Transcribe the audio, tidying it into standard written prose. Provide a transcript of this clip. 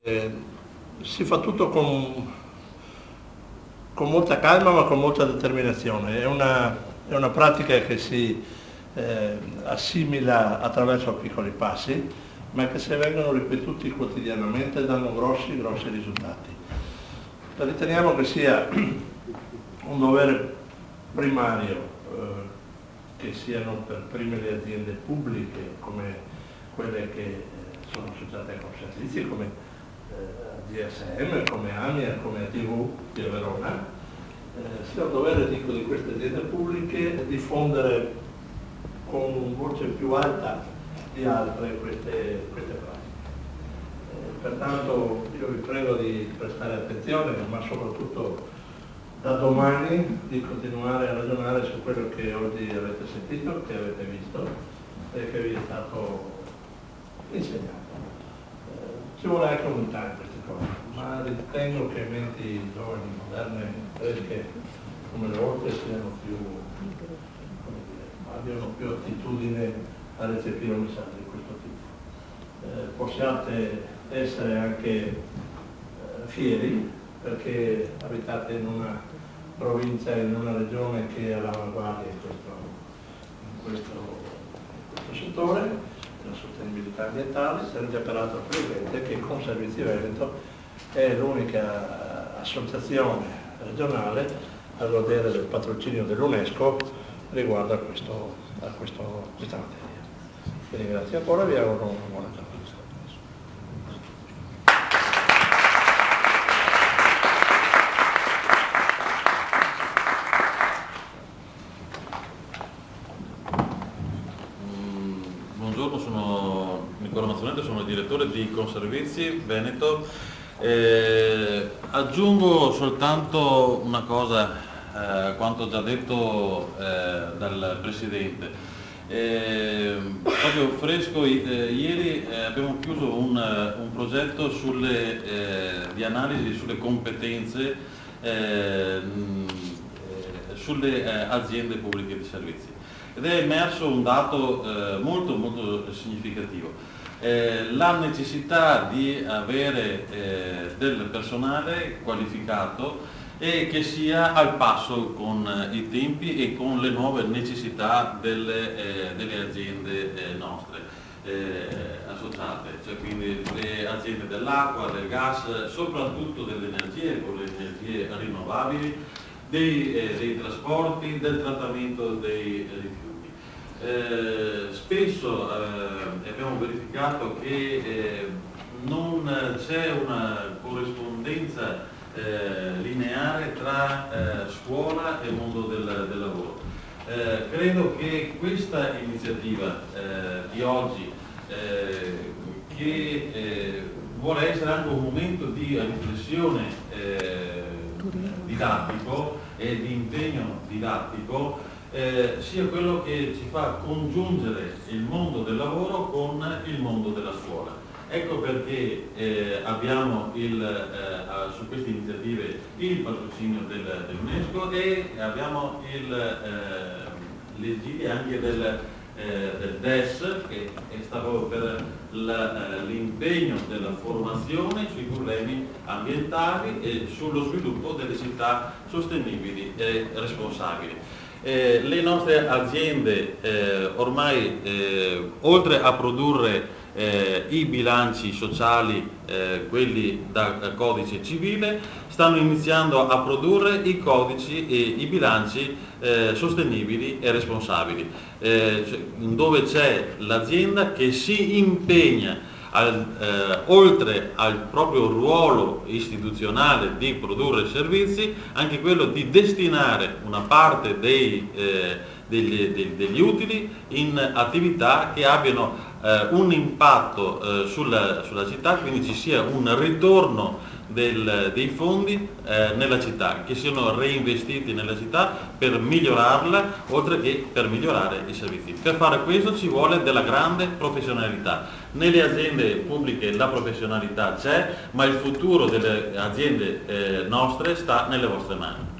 Si fa tutto con molta calma ma con molta determinazione, è una pratica che si assimila attraverso piccoli passi, ma che se vengono ripetuti quotidianamente danno grossi risultati. Riteniamo che sia un dovere primario che siano per prime le aziende pubbliche come quelle che sono associate ai conservizi, come DSM, come AMIA, come ATV di Verona, sia un dovere di queste aziende pubbliche diffondere con voce più alta di altre queste pratiche. Pertanto io vi prego di prestare attenzione, ma soprattutto da domani di continuare a ragionare su quello che oggi avete sentito, che avete visto e che vi è stato insegnato. Ci vuole anche umiltà in queste cose, ma ritengo che menti giovani, moderne, fresche come le vostre siano più, abbiano più attitudine a recepire un messaggio di questo tipo. Possiate essere anche fieri perché abitate in una provincia, in una regione che è all'avanguardia in questo settore della sostenibilità ambientale. Tenete peraltro presente che Conservizi Veneto è l'unica associazione regionale a godere del patrocinio dell'UNESCO riguardo a questa materia. Vi ringrazio ancora e vi auguro una buona giornata. Buongiorno, sono Nicola Mazzolente, sono il direttore di Conservizi Veneto. Aggiungo soltanto una cosa a quanto già detto dal Presidente. Proprio fresco, ieri abbiamo chiuso un progetto di analisi sulle competenze sulle aziende pubbliche di servizi. Ed è emerso un dato molto significativo, la necessità di avere del personale qualificato e che sia al passo con i tempi e con le nuove necessità delle aziende nostre associate, cioè quindi le aziende dell'acqua, del gas, soprattutto delle energie, con le energie rinnovabili, dei trasporti, del trattamento dei rifiuti. Spesso abbiamo verificato che non c'è una corrispondenza lineare tra scuola e mondo del lavoro. Credo che questa iniziativa di oggi, che vuole essere anche un momento di riflessione didattico e di impegno didattico, sia quello che ci fa congiungere il mondo del lavoro con il mondo della scuola. Ecco perché abbiamo su queste iniziative il patrocinio dell'UNESCO e abbiamo l'egida anche del DES, che è stato per l'impegno della formazione sui problemi ambientali e sullo sviluppo delle città sostenibili e responsabili. Le nostre aziende ormai, oltre a produrre i bilanci sociali, quelli da codice civile, stanno iniziando a produrre i codici e i bilanci sostenibili e responsabili, dove c'è l'azienda che si impegna oltre al proprio ruolo istituzionale di produrre servizi, anche quello di destinare una parte degli utili in attività che abbiano un impatto sulla città, quindi ci sia un ritorno dei fondi nella città, che siano reinvestiti nella città per migliorarla, oltre che per migliorare i servizi. Per fare questo ci vuole della grande professionalità. Nelle aziende pubbliche la professionalità c'è, ma il futuro delle aziende nostre sta nelle vostre mani.